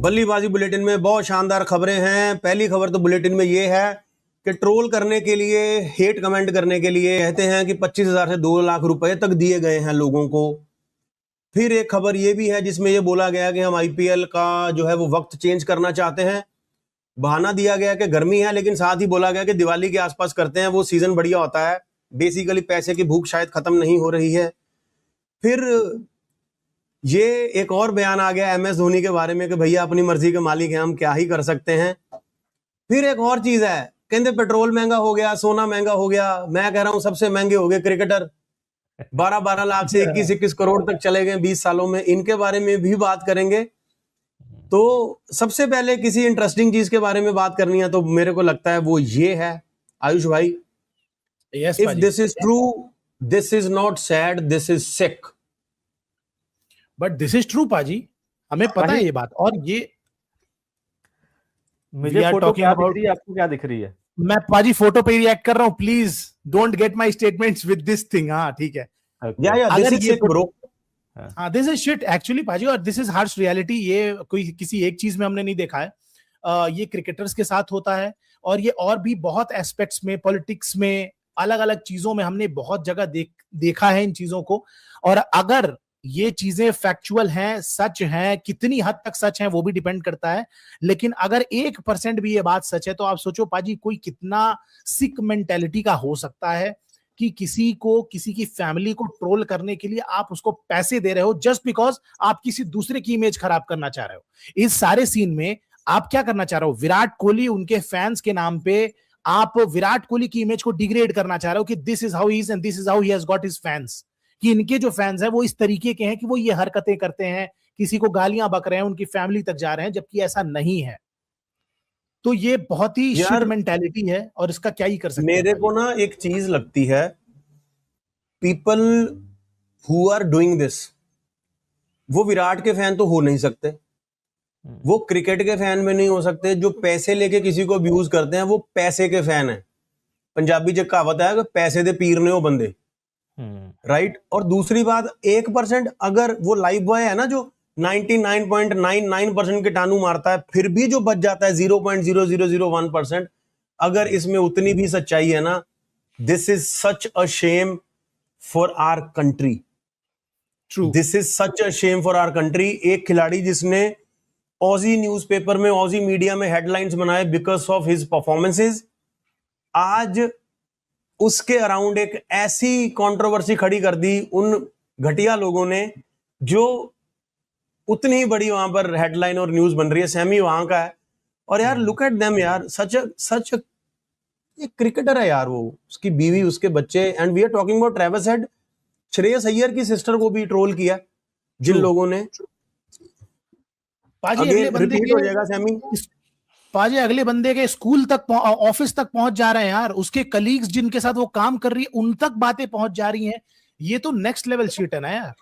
बल्लेबाजी बुलेटिन में बहुत शानदार खबरें हैं। पहली खबर तो बुलेटिन में ये है कि ट्रोल करने के लिए, हेट कमेंट करने के लिए कहते हैं कि 25,000 से 2 लाख रुपए तक दिए गए हैं लोगों को। फिर एक खबर ये भी है जिसमें ये बोला गया कि हम आईपीएल का जो है वो वक्त चेंज करना चाहते हैं। बहाना दिया गया कि गर्मी है, लेकिन साथ ही बोला गया कि दिवाली के आसपास करते हैं, वो सीजन बढ़िया होता है। बेसिकली पैसे की भूख शायद खत्म नहीं हो रही है। फिर ये एक और बयान आ गया एमएस धोनी के बारे में कि भैया अपनी मर्जी के मालिक हैं, हम क्या ही कर सकते हैं। फिर एक और चीज है, कहते पेट्रोल महंगा हो गया, सोना महंगा हो गया। मैं कह रहा हूं सबसे महंगे हो गए क्रिकेटर। 12-12 लाख से 21-21 करोड़ तक चले गए 20 सालों में। इनके बारे में भी बात करेंगे। तो सबसे पहले किसी इंटरेस्टिंग चीज के बारे में बात करनी है तो मेरे को लगता है वो ये है, आयुष भाई, if this is true, this is not sad, this is sick. But this is true पाजी, हमें पता है ये बात। और ये मुझे फोटो क्या दिख रही है, आपको क्या दिख रही है? मैं पाजी फोटो पे रिएक्ट कर रहा हूं, please don't get my statements with this thing. हाँ ठीक है, दिस इज सिक ब्रो। हाँ दिस इज शिट एक्चुअली पाजी, और दिस इज हार्श रियलिटी। ये कोई किसी एक चीज में हमने नहीं देखा है। ये क्रिकेटर्स के साथ होता है, और ये और भी बहुत एस्पेक्ट्स में, पॉलिटिक्स में, अलग अलग चीजों में हमने बहुत जगह देखा है इन चीजों को। और अगर ये चीजें फैक्चुअल हैं, सच हैं, कितनी हद तक सच हैं वो भी डिपेंड करता है। लेकिन अगर 1% भी ये बात सच है तो आप सोचो पाजी कोई कितना सिक मेंटेलिटी का हो सकता है कि किसी को, किसी की फैमिली को ट्रोल करने के लिए आप उसको पैसे दे रहे हो जस्ट बिकॉज आप किसी दूसरे की इमेज खराब करना चाह रहे हो। इस सारे सीन में आप क्या करना चाह रहे हो? विराट कोहली, उनके फैंस के नाम पे आप विराट कोहली की इमेज को डिग्रेड करना चाह रहे हो कि this is how he is and this is how he has got his fans, कि इनके जो फैंस हैं वो इस तरीके के हैं कि वो ये हरकतें करते हैं, किसी को गालियां बक रहे हैं, उनकी फैमिली तक जा रहे हैं, जबकि ऐसा नहीं है। तो ये बहुत ही शिट मेंटालिटी है और इसका क्या ही कर सकते हैं। मेरे को ना एक चीज लगती है, people who are doing this, वो विराट के फैन तो हो नहीं सकते, वो क्रिकेट के फैन में नहीं हो सकते। जो पैसे लेके किसी को अब्यूज करते हैं वो पैसे के फैन है। पंजाबी जो कहावत है कि पैसे दे पीर ने हो बंदे, राइट। और दूसरी बात, 1% अगर वो लाइव बॉय है ना जो 99.99% कीटाणु मारता है, फिर भी जो बच जाता है 0.0001%, अगर इसमें उतनी भी सच्चाई है ना, this is such a shame for our country. True, this is such a shame for our country. एक खिलाड़ी जिसने ऑजी न्यूज़पेपर में, ऑजी मीडिया में हेडलाइंस बनाए बिकॉज ऑफ हिज परफॉर्मेंसेस, आज उसके अराउंड एक ऐसी कंट्रोवर्सी खड़ी कर दी उन घटिया लोगों ने जो उतनी ही बड़ी वहां पर हेडलाइन और न्यूज बन रही है। सैमी वहां का है, और यार लुक एट देम यार, सच एक क्रिकेटर है यार वो, उसकी बीवी, उसके बच्चे। And we are talking about Travis Head. Shreyas Iyer की सिस्टर को भी ट्रोल किया जिन लोगों ने। रिपीट हो जाएगा सैमी पाजी, अगले बंदे के स्कूल तक, ऑफिस तक पहुंच जा रहे हैं यार, उसके कलीग्स जिनके साथ वो काम कर रही है उन तक बातें पहुंच जा रही हैं। ये तो नेक्स्ट लेवल शिट है ना यार।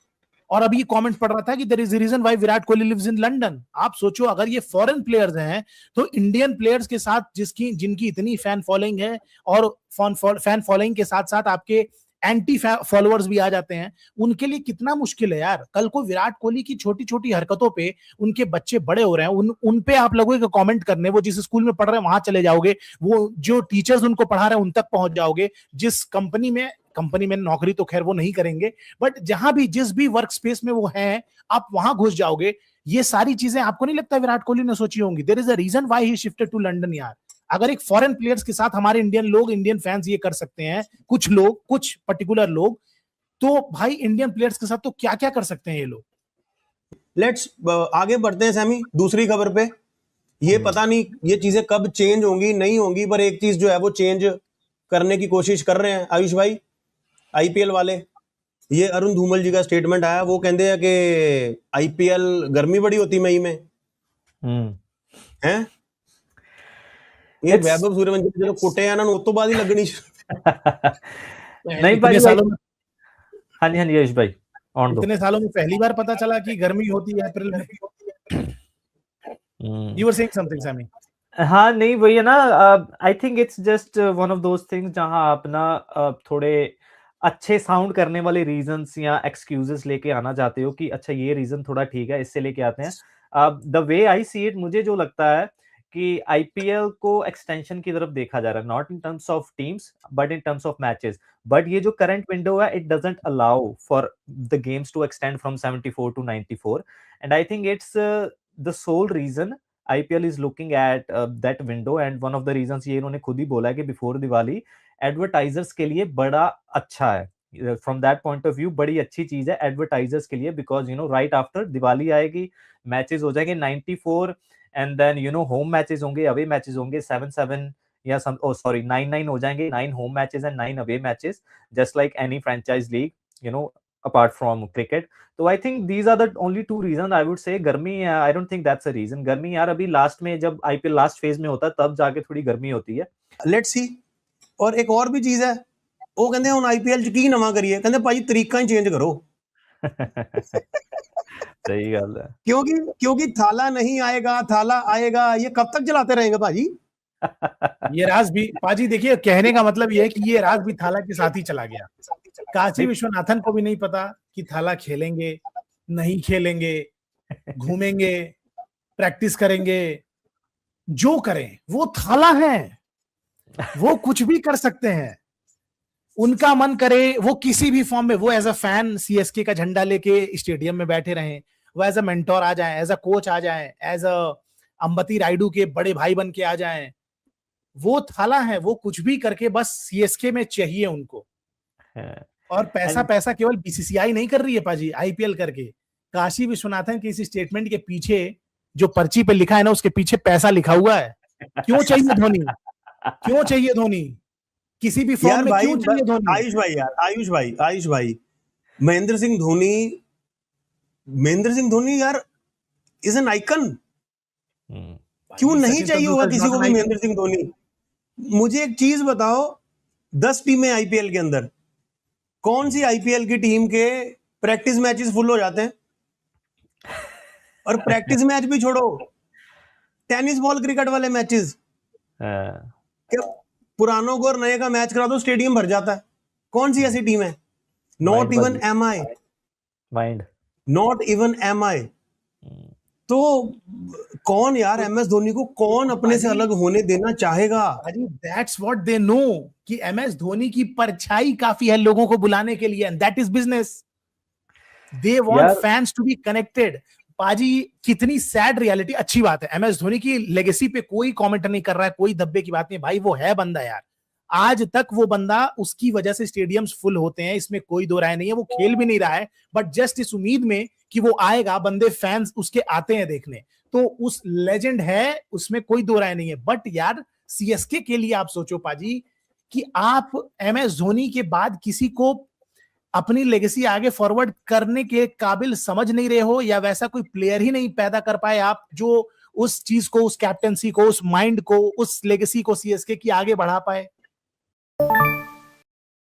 और अभी कमेंट पढ़ रहा था कि there is a reason why Virat Kohli lives in London. आप सोचो अगर ये फॉरेन प्लेयर्स हैं तो इंडियन प्लेयर्स के साथ जिनकी इतनी फैन फॉलोइंग है, और फैन फॉलोइंग के साथ साथ आपके एंटी फॉलोअर्स भी आ जाते हैं, उनके लिए कितना मुश्किल है यार। कल को विराट कोहली की छोटी छोटी हरकतों पे उनके बच्चे बड़े हो रहे हैं, उन पे आप लोगों के कमेंट करने, वो जिस स्कूल में पढ़ रहे हैं वहां चले जाओगे, वो जो टीचर्स उनको पढ़ा रहे हैं उन तक पहुंच जाओगे, जिस कंपनी में नौकरी तो खैर वो नहीं करेंगे, बट जहां भी, जिस भी वर्क स्पेस में वो हैं, आप वहां घुस जाओगे। ये सारी चीजें आपको नहीं लगता विराट कोहली ने सोची होंगी? There is a reason why he shifted to London यार। अगर एक फॉरेन प्लेयर्स के साथ हमारे इंडियन फैंस ये कर सकते हैं, कुछ लोग, कुछ पर्टिकुलर लोग, तो भाई इंडियन प्लेयर्स के साथ तो क्या क्या कर सकते हैं ये लोग। लेट्स आगे बढ़ते हैं सैमी दूसरी खबर पे। ये पता नहीं ये चीजें कब चेंज होंगी, नहीं होंगी, पर एक चीज जो है वो चेंज करने की कोशिश कर रहे हैं आयुष भाई, आईपीएल वाले। ये अरुण धूमल जी का स्टेटमेंट आया, वो कहते हैं कि आईपीएल गर्मी बड़ी होती मई में हैं। ये वैभव सूर्यवंशी जो कोटे हैं ना, उस तो बाद ही लगनी नहीं भाई सालों में। हाँ जी यश भाई, इतने सालों में पहली बार पता चला कि गर्मी होती है अप्रैल में। You were saying something, Sammy? हाँ नहीं वही है ना, आई think it's just one of those things जहां आप ना थोड़े अच्छे साउंड करने वाले रीजंस या एक्सक्यूजेस लेके आना चाहते हो कि अच्छा ये रीजन थोड़ा ठीक है, इससे लेके आते हैं। The way I see it, मुझे जो लगता है कि आईपीएल को एक्सटेंशन की तरफ देखा जा रहा है, not in terms of teams but in terms of matches. But ये जो करंट विंडो है, it doesn't allow for the games to extend from 74 to 94, and I think it's the sole reason IPL is looking at that window, and one of the reasons ये इन्होंने खुद ही बोला है कि before Diwali advertisers के लिए बड़ा अच्छा है, from that point of view बड़ी अच्छी चीज है एडवर्टाइजर्स के लिए, because you know right after Diwali आएगी, मैचेस हो जाएंगे 94, and then you know home matches होंगे, अवे मैचेस होंगे 7-7 या सम, ओ सॉरी 9-9 हो जाएंगे, 9 home matches and 9 away matches, just like any franchise league, you know, apart from cricket. So I think these are the only two reasons I would say. गर्मी, I don't think that's a reason. गर्मी यार अभी last में जब IPL last phase में होता है तब जाके थोड़ी गर्मी होती है। Let's see. और एक और भी चीज है, वो कहते हैं IPL च की नवा करिए, कहते भाई तरीका ही चेंज करो। सही गल है, क्योंकि थाला नहीं आएगा, थाला आएगा, ये कब तक चलाते रहेंगे भाजी? ये राज भी पाजी, देखिए कहने का मतलब ये है कि ये राज भी थाला के साथ ही चला गया। काशी विश्वनाथन को भी नहीं पता कि थाला खेलेंगे नहीं खेलेंगे, घूमेंगे, प्रैक्टिस करेंगे, जो करें वो थाला है, वो कुछ भी कर सकते हैं, उनका मन करे वो किसी भी फॉर्म में, वो एज अ फैन सीएसके का झंडा लेके स्टेडियम में बैठे रहें, वो एज अ मेंटोर आ जाए, एज अ कोच आ जाए, एज अ अंबती रायडू के बड़े भाई बन के आ जाएं, वो थाला है, वो कुछ भी करके बस सीएसके में चाहिए उनको। और पैसा केवल बीसीसीआई नहीं कर रही है पाजी आईपीएल करके, काशी विश्वनाथन के इस स्टेटमेंट के पीछे जो पर्ची पे लिखा है ना, उसके पीछे पैसा लिखा हुआ है। क्यों चाहिए धोनी? क्यों चाहिए धोनी? किसी भी फॉर्म में क्यों चाहिए धोनी? आयुष भाई, महेंद्र सिंह धोनी यार इज एन आइकन। क्यों नहीं चाहिए होगा किसी को भी महेंद्र सिंह धोनी? मुझे एक चीज बताओ, 10 टीमें आईपीएल के अंदर, कौन सी आईपीएल की टीम के प्रैक्टिस मैचेस फुल हो जाते हैं? और प्रैक्टिस मैच भी छोड़ो, टेनिस बॉल क्रिकेट वाले मैचेस, क्या पुरानों को और नए का मैच करा दो स्टेडियम भर जाता है? कौन सी ऐसी टीम है? नॉट इवन एम आई। तो कौन यार MS धोनी को कौन अपने से अलग होने देना चाहेगा? That's what they know कि MS धोनी की परछाई काफी है लोगों को बुलाने के लिए, and that is business. They want fans to be connected. पाजी कितनी सैड रियलिटी। अच्छी बात है MS धोनी की लेगेसी पे कोई कमेंट नहीं कर रहा है, कोई दब्बे की बात नहीं भाई, वो है बंदा यार, आज तक वो बंदा, उसकी वजह से स्टेडियम्स फुल होते हैं, इसमें कोई दो राय नहीं है। वो खेल भी नहीं रहा है, बट जस्ट इस उम्मीद में कि वो आएगा, बंदे फैंस उसके आते हैं देखने, तो उस लेजेंड है, उसमें कोई दो राय नहीं है। बट यार सीएसके के लिए आप सोचो पाजी कि आप MS धोनी के बाद किसी को अपनी लेगेसी आगे फॉरवर्ड करने के काबिल समझ नहीं रहे हो, या वैसा कोई प्लेयर ही नहीं पैदा कर पाए आप जो उस चीज को, उस कैप्टेंसी को, उस माइंड को, उस लेगेसी को सीएसके की आगे बढ़ा पाए।